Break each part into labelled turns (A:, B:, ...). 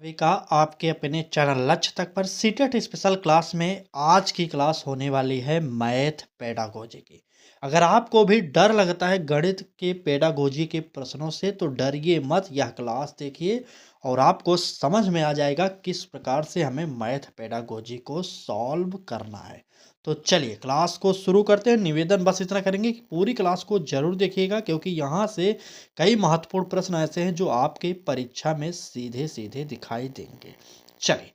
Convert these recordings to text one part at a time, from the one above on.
A: सभी का आपके अपने चैनल लक्ष्य तक पर सीटेट स्पेशल क्लास में आज की क्लास होने वाली है मैथ पेडागोजी की। अगर आपको भी डर लगता है गणित के पेडागोजी के प्रश्नों से तो डरिए मत, यह क्लास देखिए और आपको समझ में आ जाएगा किस प्रकार से हमें मैथ पेडागोजी को सॉल्व करना है। तो चलिए क्लास को शुरू करते हैं। निवेदन बस इतना करेंगे कि पूरी क्लास को जरूर देखिएगा, क्योंकि यहाँ से कई महत्वपूर्ण प्रश्न ऐसे हैं जो आपके परीक्षा में सीधे सीधे दिखाई देंगे। चलिए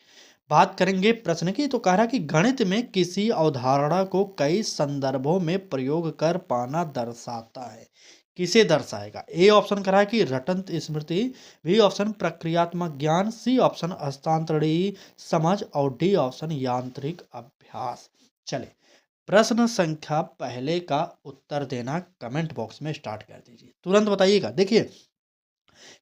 A: बात करेंगे प्रश्न की। तो कह रहा कि गणित में किसी अवधारणा को कई संदर्भों में प्रयोग कर पाना दर्शाता है, किसे दर्शाएगा? ए ऑप्शन कह रहा है कि रटंत स्मृति, बी ऑप्शन प्रक्रियात्मक ज्ञान, सी ऑप्शन हस्तांतरणीय समझ और डी ऑप्शन यांत्रिक अभ्यास। चले प्रश्न संख्या पहले का उत्तर देना कमेंट बॉक्स में स्टार्ट कर दीजिए, तुरंत बताइएगा। देखिए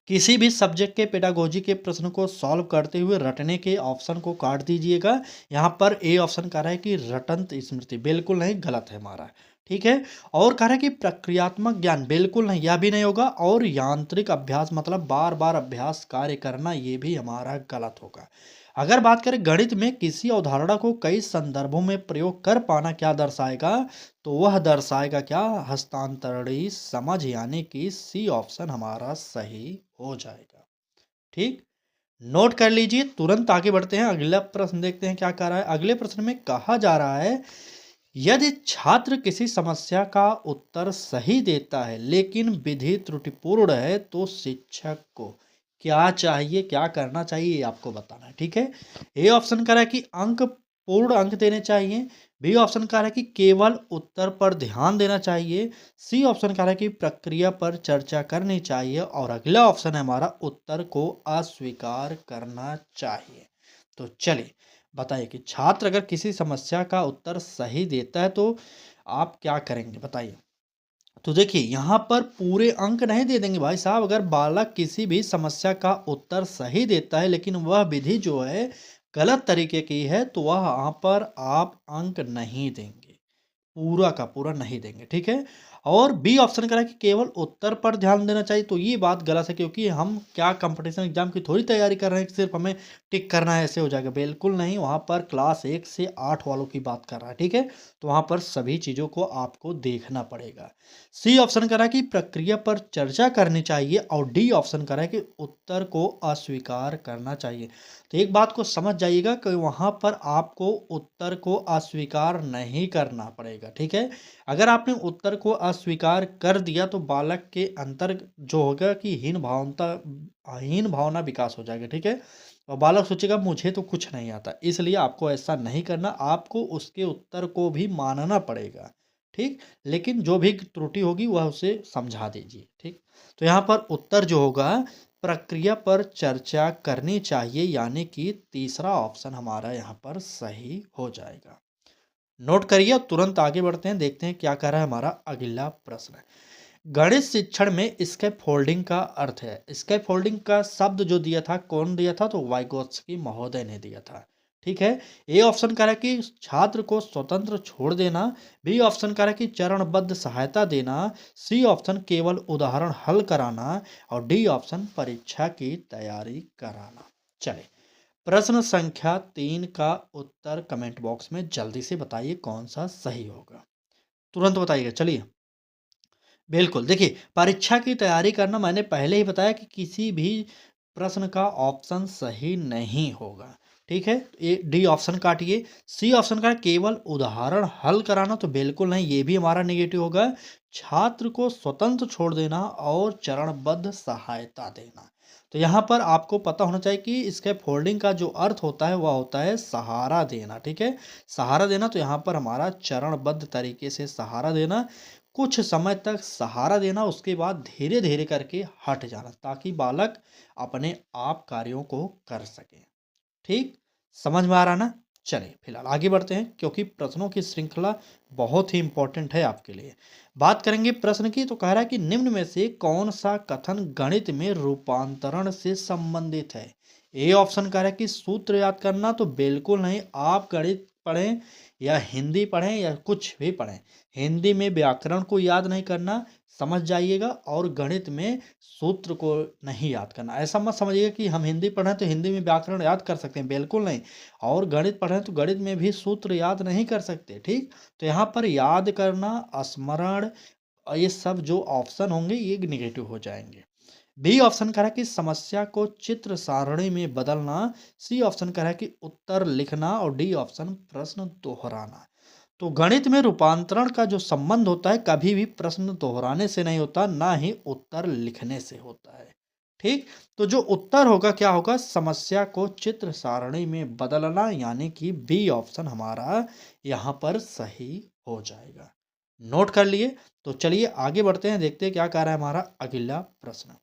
A: किसी भी सब्जेक्ट के पेडागोजी के प्रश्न को सॉल्व करते हुए रटने के ऑप्शन को काट दीजिएगा। यहाँ पर ए ऑप्शन कह रहा है कि रटंत स्मृति, बिल्कुल नहीं, गलत है हमारा, ठीक है। और कह रहा है कि प्रक्रियात्मक ज्ञान, बिल्कुल नहीं, यह भी नहीं होगा। और यांत्रिक अभ्यास मतलब बार बार अभ्यास कार्य करना, ये भी हमारा गलत होगा। अगर बात करें गणित में किसी अवधारणा को कई संदर्भों में प्रयोग कर पाना क्या दर्शाएगा, तो वह दर्शाएगा क्या? हस्तांतरणीय समझ, यानी कि सी ऑप्शन हमारा सही हो जाएगा। ठीक, नोट कर लीजिए। तुरंत आगे बढ़ते हैं, अगला प्रश्न देखते हैं क्या कह रहा है। अगले प्रश्न में कहा जा रहा है यदि छात्र किसी समस्या का उत्तर सही देता है लेकिन विधि त्रुटिपूर्ण है तो शिक्षक को क्या चाहिए, क्या करना चाहिए, ये आपको बताना है, ठीक है। ए ऑप्शन कह रहा है कि पूर्ण अंक देने चाहिए, बी ऑप्शन कह रहा है कि केवल उत्तर पर ध्यान देना चाहिए, सी ऑप्शन कह रहा है कि प्रक्रिया पर चर्चा करनी चाहिए और अगला ऑप्शन है हमारा उत्तर को अस्वीकार करना चाहिए। तो चलिए बताइए कि छात्र अगर किसी समस्या का उत्तर सही देता है तो आप क्या करेंगे, बताइए। तो देखिए यहाँ पर पूरे अंक नहीं दे देंगे भाई साहब। अगर बालक किसी भी समस्या का उत्तर सही देता है लेकिन वह विधि जो है गलत तरीके की है तो वह यहाँ पर आप अंक नहीं देंगे, पूरा का पूरा नहीं देंगे, ठीक है। और बी ऑप्शन करा कि केवल उत्तर पर ध्यान देना चाहिए, तो ये बात गलत है, क्योंकि हम क्या कंपटीशन एग्जाम की थोड़ी तैयारी कर रहे हैं कि सिर्फ हमें टिक करना है ऐसे हो जाएगा, बिल्कुल नहीं। वहाँ पर क्लास 1 से 8 वालों की बात कर रहा है, ठीक है। तो वहाँ पर सभी चीज़ों को आपको देखना पड़ेगा। सी ऑप्शन करा कि प्रक्रिया पर चर्चा करनी चाहिए और डी ऑप्शन करा कि उत्तर को अस्वीकार करना चाहिए। तो एक बात को समझ जाइएगा कि वहाँ पर आपको उत्तर को अस्वीकार नहीं करना पड़ेगा, ठीक है। अगर आपने उत्तर को अस्वीकार कर दिया तो बालक के अंतर जो होगा कि हीन भावना विकास हो जाएगा, ठीक है। और बालक सोचेगा मुझे तो कुछ नहीं आता, इसलिए आपको ऐसा नहीं करना, आपको उसके उत्तर को भी मानना पड़ेगा, ठीक। लेकिन जो भी त्रुटि होगी वह उसे समझा दीजिए, ठीक। तो यहाँ पर उत्तर जो होगा प्रक्रिया पर चर्चा करनी चाहिए, यानी कि तीसरा ऑप्शन हमारा यहाँ पर सही हो जाएगा। नोट करिए, तुरंत आगे बढ़ते हैं, देखते हैं क्या कह रहा है हमारा अगला प्रश्न। गणित शिक्षण में स्कैप फोल्डिंग का अर्थ है। स्कैप फोल्डिंग का शब्द जो दिया था, कौन दिया था? तो वाइगोत्स्की महोदय ने दिया था, ठीक है। ए ऑप्शन कह रहा है कि छात्र को स्वतंत्र छोड़ देना, बी ऑप्शन कह रहा है कि चरणबद्ध सहायता देना, सी ऑप्शन केवल उदाहरण हल कराना और डी ऑप्शन परीक्षा की तैयारी कराना। चले प्रश्न संख्या 3 का उत्तर कमेंट बॉक्स में जल्दी से बताइए कौन सा सही होगा, तुरंत बताइएगा। चलिए बिल्कुल, देखिए परीक्षा की तैयारी करना, मैंने पहले ही बताया कि किसी भी प्रश्न का ऑप्शन सही नहीं होगा, ठीक है। ए डी ऑप्शन काटिए। सी ऑप्शन का केवल उदाहरण हल कराना, तो बिल्कुल नहीं, ये भी हमारा नेगेटिव होगा। छात्र को स्वतंत्र छोड़ देना और चरणबद्ध सहायता देना, तो यहाँ पर आपको पता होना चाहिए कि इसके फोल्डिंग का जो अर्थ होता है वह होता है सहारा देना, ठीक है। सहारा देना, तो यहाँ पर हमारा चरणबद्ध तरीके से सहारा देना, कुछ समय तक सहारा देना, उसके बाद धीरे धीरे करके हट जाना, ताकि बालक अपने आप कार्यों को कर सके, ठीक। समझ में आ रहा ना? चलिए फिलहाल आगे बढ़ते हैं, क्योंकि प्रश्नों की श्रृंखला बहुत ही इंपॉर्टेंट है आपके लिए। बात करेंगे प्रश्न की। तो कह रहा है कि निम्न में से कौन सा कथन गणित में रूपांतरण से संबंधित है। ए ऑप्शन कह रहा है कि सूत्र याद करना, तो बिल्कुल नहीं। आप गणित पढ़ें या हिंदी पढ़ें या कुछ भी पढ़ें, हिंदी में व्याकरण को याद नहीं करना, समझ जाइएगा और गणित में सूत्र को नहीं याद करना। ऐसा मत समझिएगा कि हम हिंदी पढ़ रहे हैं तो हिंदी में व्याकरण याद कर सकते हैं, बिल्कुल नहीं। और गणित पढ़ रहे हैं तो गणित में भी सूत्र याद नहीं कर सकते, ठीक। तो यहाँ पर याद करना, स्मरण, ये सब जो ऑप्शन होंगे ये नेगेटिव हो जाएंगे। बी ऑप्शन कह रहा है कि समस्या को चित्र सारणी में बदलना, सी ऑप्शन कह रहा है कि उत्तर लिखना, और डी ऑप्शन प्रश्न दोहराना। तो गणित में रूपांतरण का जो संबंध होता है कभी भी प्रश्न दोहराने से नहीं होता, ना ही उत्तर लिखने से होता है, ठीक। तो जो उत्तर होगा क्या होगा, समस्या को चित्र सारणी में बदलना, यानी कि बी ऑप्शन हमारा यहाँ पर सही हो जाएगा। नोट कर लिए। तो चलिए आगे बढ़ते हैं, देखते हैं क्या कह रहा है हमारा अगला प्रश्न।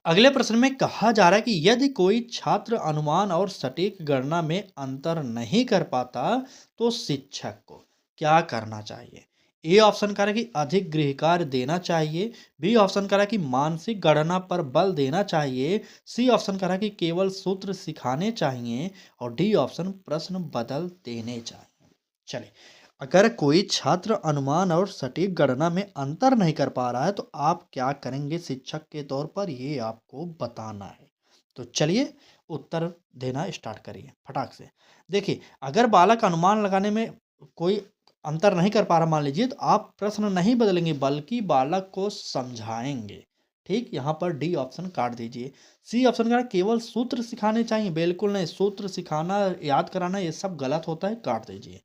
A: अगले प्रश्न में कहा जा रहा है कि यदि कोई छात्र अनुमान और सटीक गणना में अंतर नहीं कर पाता तो शिक्षक को क्या करना चाहिए। ए ऑप्शन कह रहा है कि अधिक गृह कार्य देना चाहिए, बी ऑप्शन कह रहा है कि मानसिक गणना पर बल देना चाहिए, सी ऑप्शन कह रहा है कि केवल सूत्र सिखाने चाहिए, और डी ऑप्शन प्रश्न बदल देने चाहिए। चलिए, अगर कोई छात्र अनुमान और सटीक गणना में अंतर नहीं कर पा रहा है तो आप क्या करेंगे शिक्षक के तौर पर, ये आपको बताना है। तो चलिए उत्तर देना स्टार्ट करिए फटाक से। देखिए, अगर बालक अनुमान लगाने में कोई अंतर नहीं कर पा रहा मान लीजिए, तो आप प्रश्न नहीं बदलेंगे बल्कि बालक को समझाएंगे, ठीक। यहाँ पर डी ऑप्शन काट दीजिए। सी ऑप्शन का केवल सूत्र सिखाने चाहिए, बिल्कुल नहीं, सूत्र सिखाना याद कराना ये सब गलत होता है, काट दीजिए।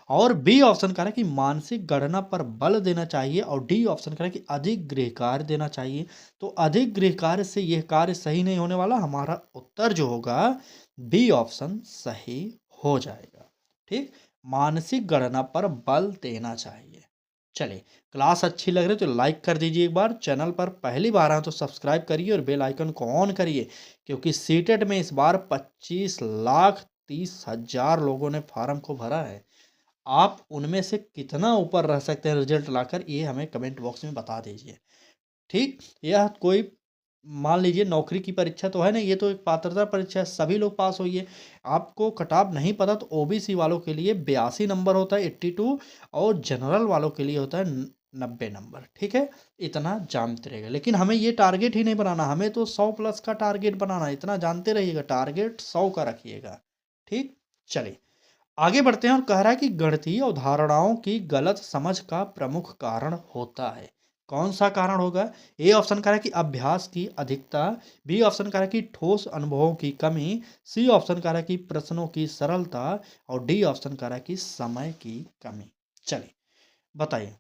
A: और बी ऑप्शन कह रहा है कि मानसिक गणना पर बल देना चाहिए, और डी ऑप्शन कह रहा है कि अधिक गृह कार्य देना चाहिए। तो अधिक गृह कार्य से यह कार्य सही नहीं होने वाला, हमारा उत्तर जो होगा बी ऑप्शन सही हो जाएगा, ठीक। मानसिक गणना पर बल देना चाहिए। चलिए, क्लास अच्छी लग रही है तो लाइक कर दीजिए एक बार, चैनल पर पहली बार आए तो सब्सक्राइब करिए और बेल आइकन को ऑन करिए, क्योंकि सीटेट में इस बार 25,30,000 लोगों ने फार्म को भरा है। आप उनमें से कितना ऊपर रह सकते हैं रिजल्ट लाकर, ये हमें कमेंट बॉक्स में बता दीजिए, ठीक। यह कोई मान लीजिए नौकरी की परीक्षा तो है नहीं, ये तो एक पात्रता परीक्षा है, सभी लोग पास होइए। आपको कटाप नहीं पता तो ओबीसी वालों के लिए 82 नंबर होता है, 82, और जनरल वालों के लिए होता है 90 नंबर, ठीक है। इतना जानते रहेगा, लेकिन हमें ये टारगेट ही नहीं बनाना, हमें तो 100 प्लस का टारगेट बनाना, इतना जानते रहिएगा, टारगेट 100 का रखिएगा, ठीक। चलिए आगे बढ़ते हैं, और कह रहा है कि गणितीय अवधारणाओं की गलत समझ का प्रमुख कारण होता है। कौन सा कारण होगा। ए ऑप्शन कह रहा है कि अभ्यास की अधिकता, बी ऑप्शन कह रहा है कि ठोस अनुभवों की कमी, सी ऑप्शन कह रहा है कि प्रश्नों की सरलता, और डी ऑप्शन कह रहा है कि समय की कमी। चलिए बताइए,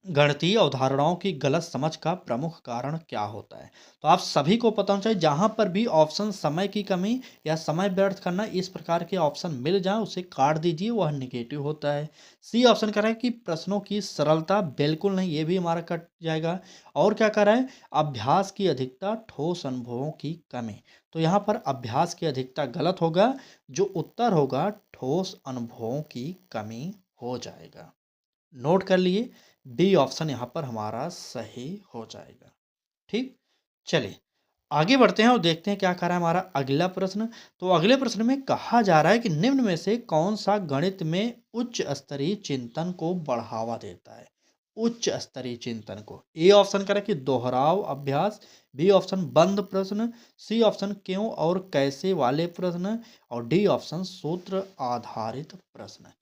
A: गणितीय अवधारणाओं की गलत समझ का प्रमुख कारण क्या होता है। तो आप सभी को पता होना चाहिए, जहां पर भी ऑप्शन समय की कमी या समय व्यर्थ करना इस प्रकार के ऑप्शन मिल जाए उसे काट दीजिए, वह निगेटिव होता है। सी ऑप्शन कह रहा है कि प्रश्नों की सरलता, बिल्कुल नहीं, ये भी हमारा कट जाएगा। और क्या कह रहा है, अभ्यास की अधिकता, ठोस अनुभवों की कमी। तो यहाँ पर अभ्यास की अधिकता गलत होगा, जो उत्तर होगा ठोस अनुभवों की कमी हो जाएगा। नोट कर लिए, बी ऑप्शन यहाँ पर हमारा सही हो जाएगा, ठीक। चलिए आगे बढ़ते हैं और देखते हैं क्या कह रहा है हमारा अगला प्रश्न। तो अगले प्रश्न में कहा जा रहा है कि निम्न में से कौन सा गणित में उच्च स्तरीय चिंतन को बढ़ावा देता है। उच्च स्तरीय चिंतन को, ए ऑप्शन करें कि दोहराव अभ्यास, बी ऑप्शन बंद प्रश्न, सी ऑप्शन क्यों और कैसे वाले प्रश्न, और डी ऑप्शन सूत्र आधारित प्रश्न।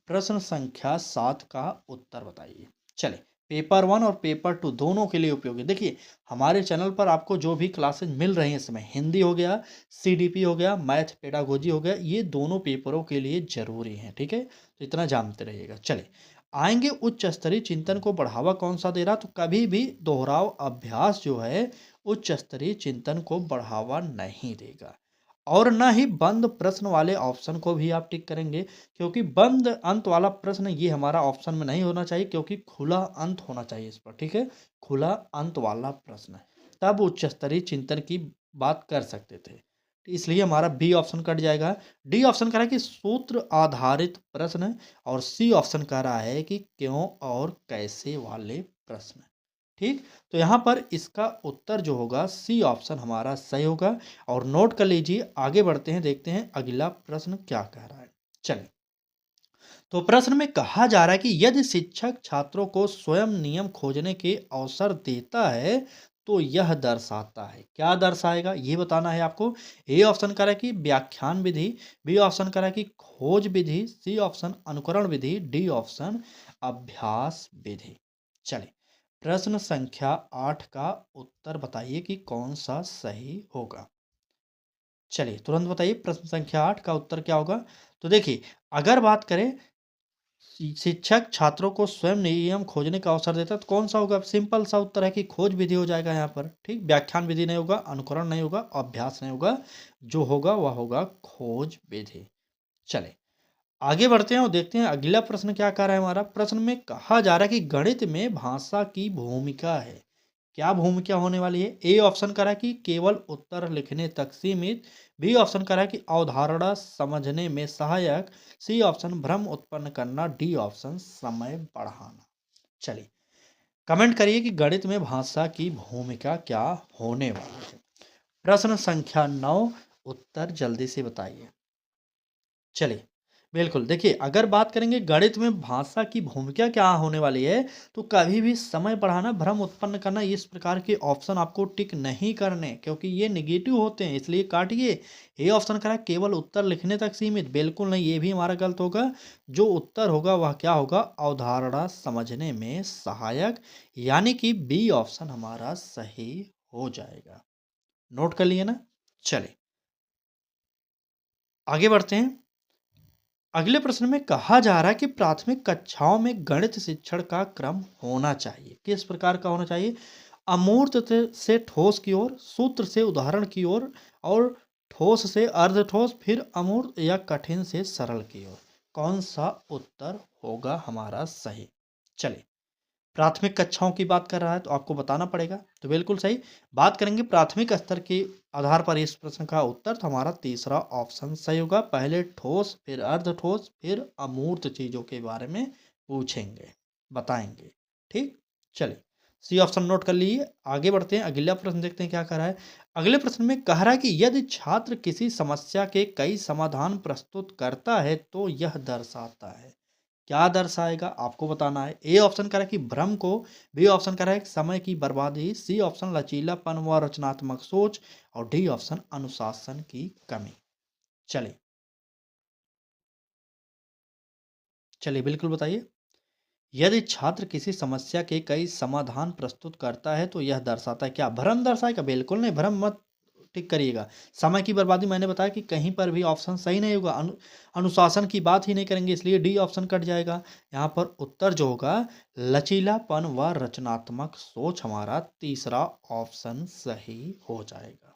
A: प्रश्न संख्या 7 का उत्तर बताइए। चलिए, पेपर 1 और पेपर 2 दोनों के लिए उपयोगी। देखिए, हमारे चैनल पर आपको जो भी क्लासेज मिल रही हैं इस समय, हिंदी हो गया, सीडीपी हो गया, मैथ पेडागोजी हो गया, ये दोनों पेपरों के लिए जरूरी हैं, ठीक है। तो इतना जानते रहिएगा। चलिए आएंगे, उच्च स्तरीय चिंतन को बढ़ावा कौन सा दे रहा, तो कभी भी दोहराव अभ्यास जो है उच्च स्तरीय चिंतन को बढ़ावा नहीं देगा। और ना ही बंद प्रश्न वाले ऑप्शन को भी आप टिक करेंगे, क्योंकि बंद अंत वाला प्रश्न ये हमारा ऑप्शन में नहीं होना चाहिए, क्योंकि खुला अंत होना चाहिए इस पर, ठीक है। खुला अंत वाला प्रश्न, तब उच्च स्तरीय चिंतन की बात कर सकते थे, तो इसलिए हमारा बी ऑप्शन कट जाएगा। डी ऑप्शन कह रहा है कि सूत्र आधारित प्रश्न, और सी ऑप्शन कह रहा है कि क्यों और कैसे वाले प्रश्न, ठीक। तो यहाँ पर इसका उत्तर जो होगा सी ऑप्शन हमारा सही होगा। और नोट कर लीजिए, आगे बढ़ते हैं, देखते हैं अगला प्रश्न क्या कह रहा है। चलिए तो प्रश्न में कहा जा रहा है कि यदि शिक्षक छात्रों को स्वयं नियम खोजने के अवसर देता है तो यह दर्शाता है, क्या दर्शाएगा ये बताना है आपको। ए ऑप्शन कह रहा है कि व्याख्यान विधि, बी ऑप्शन कह रहा है कि खोज विधि, सी ऑप्शन अनुकरण विधि, डी ऑप्शन अभ्यास विधि। चलिए, प्रश्न संख्या 8 का उत्तर बताइए कि कौन सा सही होगा। चलिए तुरंत बताइए प्रश्न संख्या 8 का उत्तर क्या होगा। तो देखिए, अगर बात करें शिक्षक छात्रों को स्वयं नियम खोजने का अवसर देता है तो कौन सा होगा। सिंपल सा उत्तर है कि खोज विधि हो जाएगा यहाँ पर। ठीक, व्याख्यान विधि नहीं होगा, अनुकरण नहीं होगा, अभ्यास नहीं होगा, जो होगा वह होगा खोज विधि। चले आगे बढ़ते हैं और देखते हैं अगला प्रश्न क्या कह रहा है हमारा। प्रश्न में कहा जा रहा है कि गणित में भाषा की भूमिका है, क्या भूमिका होने वाली है। ए ऑप्शन कह रहा है कि केवल उत्तर लिखने तक सीमित, बी ऑप्शन कह रहा है कि अवधारणा समझने में सहायक, सी ऑप्शन भ्रम उत्पन्न करना, डी ऑप्शन समय बढ़ाना। चलिए कमेंट करिए कि गणित में भाषा की भूमिका क्या होने वाली है। प्रश्न संख्या 9 उत्तर जल्दी से बताइए। चलिए बिल्कुल, देखिए अगर बात करेंगे गणित में भाषा की भूमिका क्या होने वाली है तो कभी भी समय बढ़ाना, भ्रम उत्पन्न करना, इस प्रकार के ऑप्शन आपको टिक नहीं करने, क्योंकि ये निगेटिव होते हैं, इसलिए काटिए। ये ऑप्शन करा केवल उत्तर लिखने तक सीमित, बिल्कुल नहीं, ये भी हमारा गलत होगा। जो उत्तर होगा वह क्या होगा, अवधारणा समझने में सहायक, यानी कि बी ऑप्शन हमारा सही हो जाएगा। नोट कर लिए ना। चलिए आगे बढ़ते हैं। अगले प्रश्न में कहा जा रहा है कि प्राथमिक कक्षाओं में गणित शिक्षण का क्रम होना चाहिए, किस प्रकार का होना चाहिए। अमूर्त से ठोस की ओर, सूत्र से उदाहरण की ओर, और ठोस से अर्धठोस, फिर अमूर्त या कठिन से सरल की ओर। कौन सा उत्तर होगा हमारा सही। चलिए, प्राथमिक कक्षाओं की बात कर रहा है तो आपको बताना पड़ेगा, तो बिल्कुल सही। बात करेंगे प्राथमिक स्तर के आधार पर इस प्रश्न का उत्तर, तो हमारा तीसरा ऑप्शन सही होगा। पहले ठोस, फिर अर्धठोस, फिर अमूर्त चीजों के बारे में पूछेंगे, बताएंगे। ठीक, चलिए सी ऑप्शन नोट कर लीजिए। आगे बढ़ते हैं, अगला प्रश्न देखते हैं क्या कह रहा है। अगले प्रश्न में कह रहा है कि यदि छात्र किसी समस्या के कई समाधान प्रस्तुत करता है तो यह दर्शाता है, क्या दर्शाएगा आपको बताना है। ए ऑप्शन कह रहा है कि भ्रम को, बी ऑप्शन कह रहा है कि समय की बर्बादी, सी ऑप्शन लचीलापन व रचनात्मक सोच, और डी ऑप्शन अनुशासन की कमी। चलिए चलिए बिल्कुल बताइए। यदि छात्र किसी समस्या के कई समाधान प्रस्तुत करता है तो यह दर्शाता है, क्या भ्रम दर्शाएगा, बिल्कुल नहीं, भ्रम मत टिक करिएगा। समय की बर्बादी मैंने बताया कि कहीं पर भी ऑप्शन सही नहीं होगा। अनुशासन की बात ही नहीं करेंगे, इसलिए डी ऑप्शन कट जाएगा। यहाँ पर उत्तर जो होगा लचीलापन व रचनात्मक सोच, हमारा तीसरा ऑप्शन सही हो जाएगा।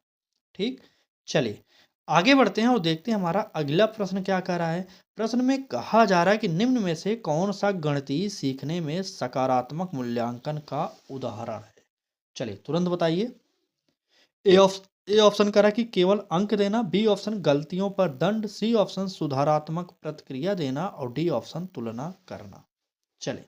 A: ठीक, चलिए आगे बढ़ते हैं और देखते हैं हमारा अगला प्रश्न क्या कह रहा है। प्रश्न में कहा जा रहा है कि निम्न में से कौन सा गणितीय सीखने में सकारात्मक मूल्यांकन का उदाहरण है। चलिए तुरंत बताइए। ए ऑप्शन, ए ऑप्शन कह रहा है कि केवल अंक देना, बी ऑप्शन गलतियों पर दंड, सी ऑप्शन सुधारात्मक प्रतिक्रिया देना, और डी ऑप्शन तुलना करना। चलिए,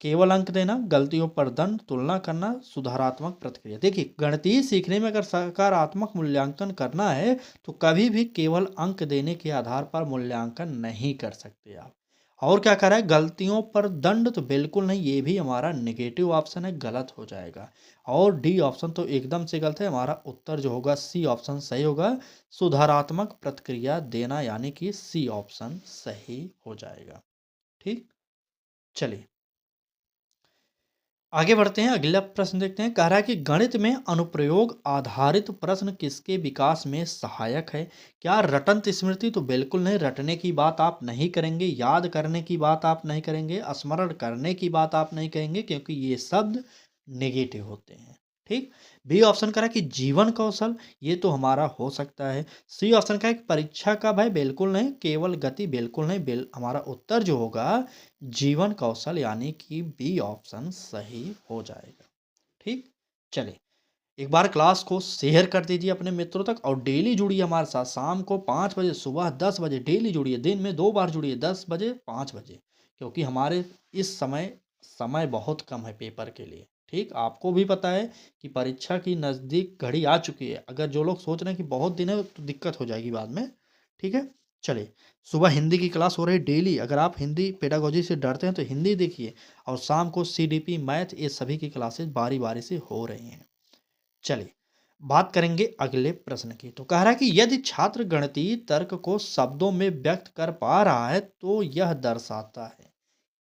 A: केवल अंक देना, गलतियों पर दंड, तुलना करना, सुधारात्मक प्रतिक्रिया। देखिए गणितीय सीखने में अगर सकारात्मक मूल्यांकन करना है तो कभी भी केवल अंक देने के आधार पर मूल्यांकन नहीं कर सकते आप। और क्या कह रहा है, गलतियों पर दंड, तो बिल्कुल नहीं, ये भी हमारा नेगेटिव ऑप्शन है, गलत हो जाएगा। और डी ऑप्शन तो एकदम से गलत है, हमारा उत्तर जो होगा सी ऑप्शन सही होगा, सुधारात्मक प्रतिक्रिया देना, यानी कि सी ऑप्शन सही हो जाएगा। ठीक, चलिए आगे बढ़ते हैं, अगला प्रश्न देखते हैं। कह रहा है कि गणित में अनुप्रयोग आधारित प्रश्न किसके विकास में सहायक है। क्या रटंत स्मृति, तो बिल्कुल नहीं, रटने की बात आप नहीं करेंगे, याद करने की बात आप नहीं करेंगे, स्मरण करने की बात आप नहीं कहेंगे, क्योंकि ये शब्द नेगेटिव होते हैं। ठीक, बी ऑप्शन करा कि जीवन कौशल, ये तो हमारा हो सकता है। सी ऑप्शन का कि परीक्षा का भय, बिल्कुल नहीं, केवल गति, बिल्कुल नहीं, हमारा उत्तर जो होगा जीवन कौशल, यानी कि बी ऑप्शन सही हो जाएगा। ठीक, चलिए एक बार क्लास को शेयर कर दीजिए अपने मित्रों तक, और डेली जुड़िए हमारे साथ। शाम को 5 बजे, सुबह 10 बजे, डेली जुड़िए। दिन में 2 बार जुड़िए, 10 बजे, 5 बजे, क्योंकि हमारे इस समय समय बहुत कम है पेपर के लिए। ठीक, आपको भी पता है कि परीक्षा की नज़दीक घड़ी आ चुकी है। अगर जो लोग सोच रहे हैं कि बहुत दिन है तो दिक्कत हो जाएगी बाद में। ठीक है, चलिए, सुबह हिंदी की क्लास हो रही है डेली। अगर आप हिंदी पेडागोजी से डरते हैं तो हिंदी देखिए, और शाम को सीडीपी, मैथ, ये सभी की क्लासेस बारी-बारी से हो रही हैं। चलिए, बात करेंगे अगले प्रश्न की। तो कह रहा है कि यदि छात्र गणितीय तर्क को शब्दों में व्यक्त कर पा रहा है तो यह दर्शाता है।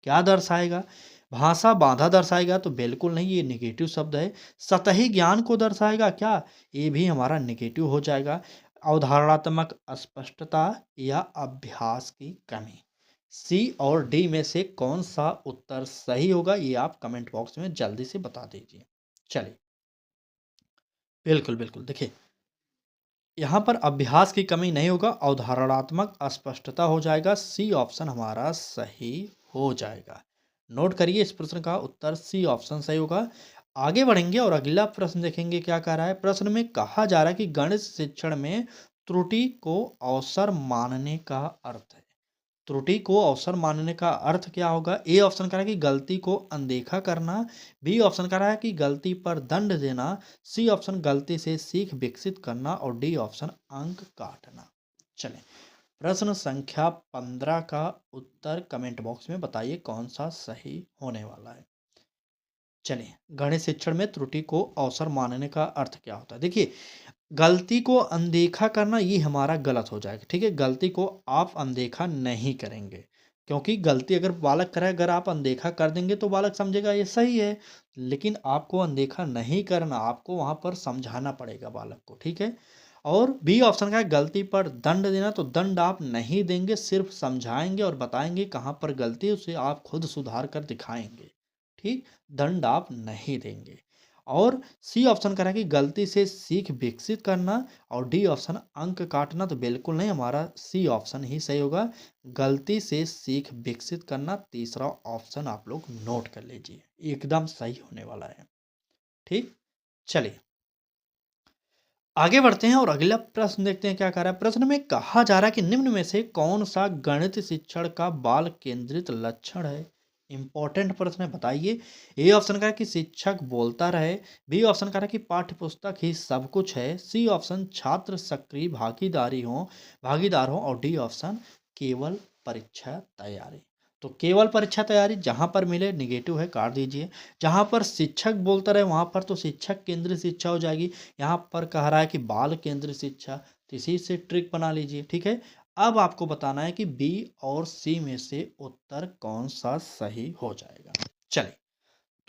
A: क्या दर्शाएगा? भाषा बाधा दर्शाएगा? तो बिल्कुल नहीं, ये नेगेटिव शब्द है। सतही ज्ञान को दर्शाएगा क्या? ये भी हमारा नेगेटिव हो जाएगा। अवधारणात्मक अस्पष्टता या अभ्यास की कमी। सी और डी में से कौन सा उत्तर सही होगा, ये आप कमेंट बॉक्स में जल्दी से बता दीजिए। चलिए, बिल्कुल, बिल्कुल। देखिए, यहाँ पर अभ्यास की कमी नहीं होगा, अवधारणात्मक अस्पष्टता हो जाएगा। सी ऑप्शन हमारा सही हो जाएगा। नोट करिए, इस प्रश्न का उत्तर सी ऑप्शन सही होगा। आगे बढ़ेंगे और अगला प्रश्न देखेंगे क्या कह रहा है। प्रश्न में कहा जा रहा है कि गणित शिक्षण में त्रुटि को अवसर मानने का अर्थ है। त्रुटि को अवसर मानने का अर्थ क्या होगा? ए ऑप्शन कह रहा है कि गलती को अनदेखा करना, बी ऑप्शन कह रहा है कि गलती पर दंड देना, सी ऑप्शन गलती से सीख विकसित करना, और डी ऑप्शन अंक काटना। चलें, प्रश्न संख्या 15 का उत्तर कमेंट बॉक्स में बताइए कौन सा सही होने वाला है। चलिए, गणित शिक्षण में त्रुटि को अवसर मानने का अर्थ क्या होता है? देखिए, गलती को अनदेखा करना ये हमारा गलत हो जाएगा, ठीक है? गलती को आप अनदेखा नहीं करेंगे, क्योंकि गलती अगर बालक करे, अगर आप अनदेखा कर देंगे तो बालक समझेगा ये सही है, लेकिन आपको अनदेखा नहीं करना, आपको वहाँ पर समझाना पड़ेगा बालक को, ठीक है? और बी ऑप्शन का है गलती पर दंड देना, तो दंड आप नहीं देंगे, सिर्फ समझाएंगे और बताएंगे कहाँ पर गलती है, उसे आप खुद सुधार कर दिखाएंगे, ठीक? दंड आप नहीं देंगे। और सी ऑप्शन कह रहा है कि गलती से सीख विकसित करना, और डी ऑप्शन अंक काटना, तो बिल्कुल नहीं, हमारा सी ऑप्शन ही सही होगा। गलती से सीख विकसित करना, तीसरा ऑप्शन आप लोग नोट कर लीजिए, एकदम सही होने वाला है। ठीक, चलिए आगे बढ़ते हैं और अगला प्रश्न देखते हैं क्या कह रहा है। प्रश्न में कहा जा रहा है कि निम्न में से कौन सा गणित शिक्षण का बाल केंद्रित लक्षण है। इंपॉर्टेंट प्रश्न है, बताइए। ए ऑप्शन का है कि शिक्षक बोलता रहे, बी ऑप्शन का है कि पाठ्य पुस्तक ही सब कुछ है, सी ऑप्शन छात्र सक्रिय भागीदार हो, और डी ऑप्शन केवल परीक्षा तैयारी। तो केवल परीक्षा तैयारी जहां पर मिले निगेटिव है, काट दीजिए। जहां पर शिक्षक बोलता रहे वहां पर तो शिक्षक केंद्रित शिक्षा हो जाएगी। यहाँ पर कह रहा है कि बाल केंद्रित शिक्षा, तो इसी से ट्रिक बना लीजिए, ठीक है। अब आपको बताना है कि बी और सी में से उत्तर कौन सा सही हो जाएगा। चलिए,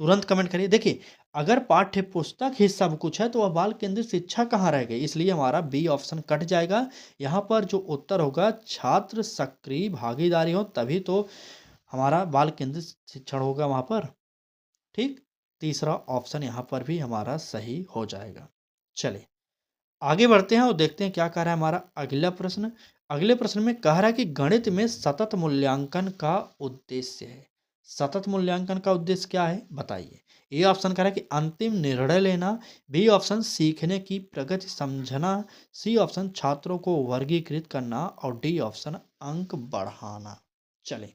A: तुरंत कमेंट करिए। देखिए, अगर पाठ्य पुस्तक ही सब कुछ है तो वह बाल केंद्रित शिक्षा कहाँ रह गई, इसलिए हमारा बी ऑप्शन कट जाएगा। यहाँ पर जो उत्तर होगा छात्र सक्रिय भागीदारी हो, तभी तो हमारा बाल केंद्रित शिक्षण होगा वहाँ पर, ठीक। तीसरा ऑप्शन यहाँ पर भी हमारा सही हो जाएगा। चलिए, आगे बढ़ते हैं और देखते हैं क्या कह रहा है हमारा अगला प्रश्न। अगले प्रश्न में कह रहा है कि गणित में सतत मूल्यांकन का उद्देश्य है। सतत मूल्यांकन का उद्देश्य क्या है, बताइए। ए ऑप्शन कह रहा है कि अंतिम निर्णय लेना, बी ऑप्शन सीखने की प्रगति समझना, सी ऑप्शन छात्रों को वर्गीकृत करना, और डी ऑप्शन अंक बढ़ाना। चलिए,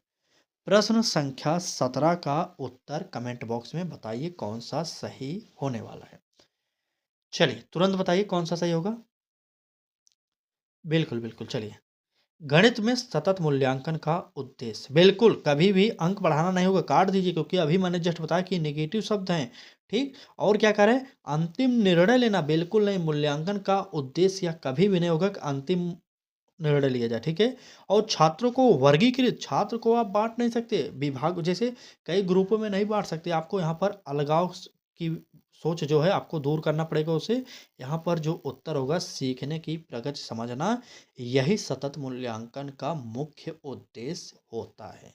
A: प्रश्न संख्या 17 का उत्तर कमेंट बॉक्स में बताइए कौन सा सही होने वाला है। चलिए, तुरंत बताइए कौन सा सही होगा। बिल्कुल, बिल्कुल। चलिए, गणित में सतत मूल्यांकन का उद्देश्य, बिल्कुल कभी भी अंक बढ़ाना नहीं होगा, काट दीजिए, क्योंकि अभी मैंने जस्ट बताया कि नेगेटिव शब्द हैं, ठीक। और क्या कह रहे हैं, अंतिम निर्णय लेना, बिल्कुल नहीं, मूल्यांकन का उद्देश्य या कभी भी नहीं होगा कि अंतिम निर्णय लिया जाए, ठीक है। और छात्रों को वर्गीकृत, छात्र को आप बांट नहीं सकते विभाग जैसे, कई ग्रुपों में नहीं बांट सकते, आपको यहाँ पर अलगाव की सोच जो है आपको दूर करना पड़ेगा उसे। यहाँ पर जो उत्तर होगा सीखने की प्रगति समझना, यही सतत मूल्यांकन का मुख्य उद्देश्य होता है,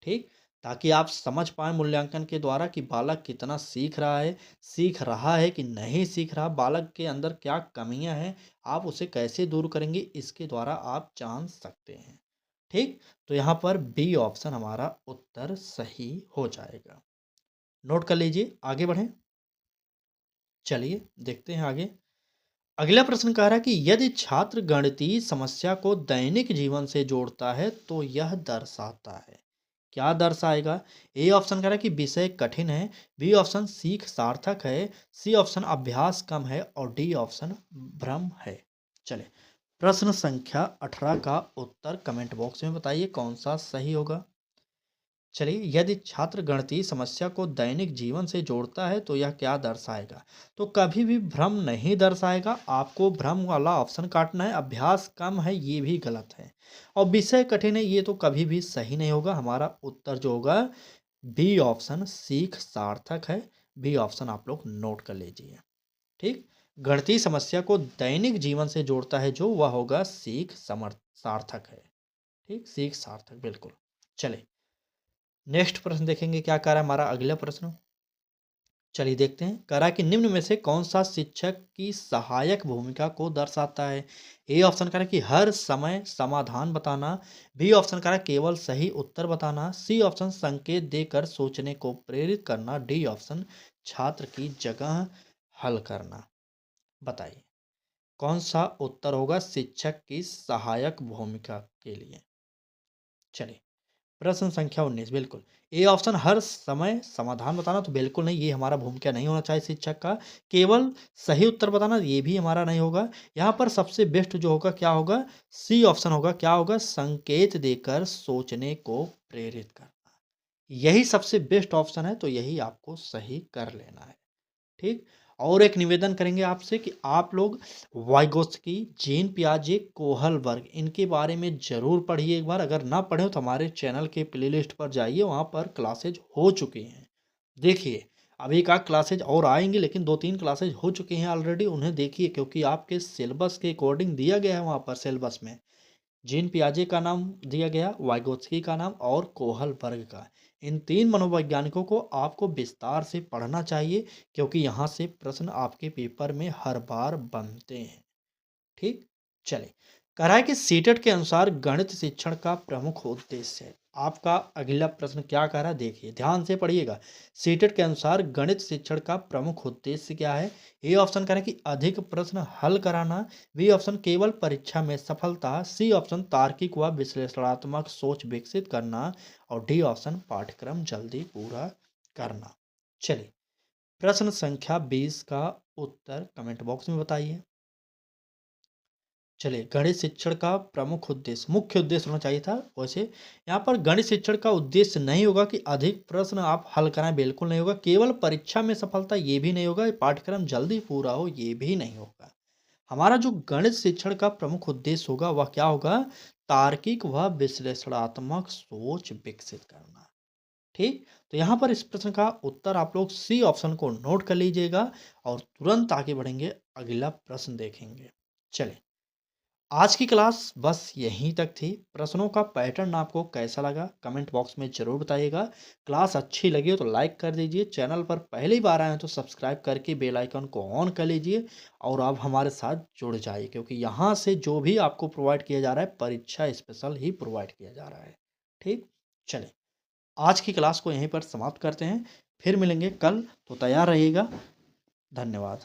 A: ठीक। ताकि आप समझ पाएँ मूल्यांकन के द्वारा कि बालक कितना सीख रहा है कि नहीं सीख रहा, बालक के अंदर क्या कमियां हैं, आप उसे कैसे दूर करेंगे, इसके द्वारा आप जान सकते हैं, ठीक। तो यहाँ पर बी ऑप्शन हमारा उत्तर सही हो जाएगा। नोट कर लीजिए, आगे बढ़ें। चलिए, देखते हैं आगे। अगला प्रश्न कह रहा है कि यदि छात्र गणितीय समस्या को दैनिक जीवन से जोड़ता है तो यह दर्शाता है। क्या दर्शाएगा? ए ऑप्शन कह रहा है कि विषय कठिन है, बी ऑप्शन सीख सार्थक है, सी ऑप्शन अभ्यास कम है, और डी ऑप्शन भ्रम है। चले, प्रश्न संख्या 18 का उत्तर कमेंट बॉक्स में बताइए कौन सा सही होगा। चलिए, यदि छात्र गणितीय समस्या को दैनिक जीवन से जोड़ता है तो यह क्या दर्शाएगा। तो कभी भी भ्रम नहीं दर्शाएगा। आपको भ्रम वाला ऑप्शन काटना है। अभ्यास कम है ये भी गलत है, और विषय कठिन है ये तो कभी भी सही नहीं होगा। हमारा उत्तर जो होगा बी ऑप्शन सीख सार्थक है। बी ऑप्शन आप लोग नोट कर लीजिए। ठीक, गणितीय समस्या को दैनिक जीवन से जोड़ता है जो, वह होगा सीख समर्थ सार्थक है। ठीक, सीख सार्थक बिल्कुल। चले, नेक्स्ट प्रश्न देखेंगे क्या कह रहा है हमारा अगला प्रश्न। चलिए देखते हैं। कह रहा है कि निम्न में से कौन सा शिक्षक की सहायक भूमिका को दर्शाता है। ए ऑप्शन कह रहा है कि हर समय समाधान बताना। बी ऑप्शन कह रहा है केवल सही उत्तर बताना। सी ऑप्शन संकेत देकर सोचने को प्रेरित करना। डी ऑप्शन छात्र की जगह हल करना। बताइए कौन सा उत्तर होगा शिक्षक की सहायक भूमिका के लिए। चलिए, प्रश्न संख्या 19 बिल्कुल। ए ऑप्शन हर समय समाधान बताना तो बिल्कुल नहीं, ये हमारा भूमिका नहीं होना चाहिए शिक्षक का। केवल सही उत्तर बताना ये भी हमारा नहीं होगा। यहाँ पर सबसे बेस्ट जो होगा क्या होगा, सी ऑप्शन होगा। क्या होगा, संकेत देकर सोचने को प्रेरित करना। यही सबसे बेस्ट ऑप्शन है, तो यही आपको सही कर लेना है। ठीक, और एक निवेदन करेंगे आपसे कि आप लोग वाइगोत्स्की, जीन पियाजे, कोहलबर्ग इनके बारे में ज़रूर पढ़िए एक बार। अगर ना पढ़े हो तो हमारे चैनल के प्लेलिस्ट पर जाइए, वहाँ पर क्लासेज हो चुकी हैं। देखिए, अभी एक आध क्लासेज और आएंगी, लेकिन 2-3 क्लासेज हो चुकी हैं ऑलरेडी। उन्हें देखिए, क्योंकि आपके सिलेबस के अकॉर्डिंग दिया गया है वहाँ पर सिलेबस में। जीन पियाजे का नाम दिया गया, वाइगोत्स्की का नाम और कोहलबर्ग का। इन 3 मनोवैज्ञानिकों को आपको विस्तार से पढ़ना चाहिए, क्योंकि यहाँ से प्रश्न आपके पेपर में हर बार बनते हैं। ठीक, चले, कह रहा है कि सीटेट के अनुसार गणित शिक्षण का प्रमुख उद्देश्य है। आपका अगला प्रश्न क्या कह रहा है, देखिए ध्यान से पढ़िएगा। सीटेट के अनुसार गणित शिक्षण का प्रमुख उद्देश्य क्या है। ए ऑप्शन कह रहा है कि अधिक प्रश्न हल कराना। बी ऑप्शन केवल परीक्षा में सफलता। सी ऑप्शन तार्किक व विश्लेषणात्मक सोच विकसित करना। और डी ऑप्शन पाठ्यक्रम जल्दी पूरा करना। चलिए, प्रश्न संख्या 20 का उत्तर कमेंट बॉक्स में बताइए। चलिए, गणित शिक्षण का प्रमुख उद्देश्य, मुख्य उद्देश्य होना चाहिए था। वैसे यहाँ पर गणित शिक्षण का उद्देश्य नहीं होगा कि अधिक प्रश्न आप हल कराएं, बिल्कुल नहीं होगा। केवल परीक्षा में सफलता ये भी नहीं होगा। पाठ्यक्रम जल्दी पूरा हो ये भी नहीं होगा। हमारा जो गणित शिक्षण का प्रमुख उद्देश्य होगा वह क्या होगा, तार्किक व विश्लेषणात्मक सोच विकसित करना। ठीक, तो यहाँ पर इस प्रश्न का उत्तर आप लोग सी ऑप्शन को नोट कर लीजिएगा, और तुरंत आगे बढ़ेंगे, अगला प्रश्न देखेंगे। चलिए, आज की क्लास बस यहीं तक थी। प्रश्नों का पैटर्न आपको कैसा लगा कमेंट बॉक्स में ज़रूर बताइएगा। क्लास अच्छी लगी हो तो लाइक कर दीजिए। चैनल पर पहली बार आए हैं तो सब्सक्राइब करके बेल आइकन को ऑन कर लीजिए, और आप हमारे साथ जुड़ जाइए, क्योंकि यहाँ से जो भी आपको प्रोवाइड किया जा रहा है परीक्षा स्पेशल ही प्रोवाइड किया जा रहा है। ठीक, चलें, आज की क्लास को यहीं पर समाप्त करते हैं। फिर मिलेंगे कल, तो तैयार रहिएगा। धन्यवाद।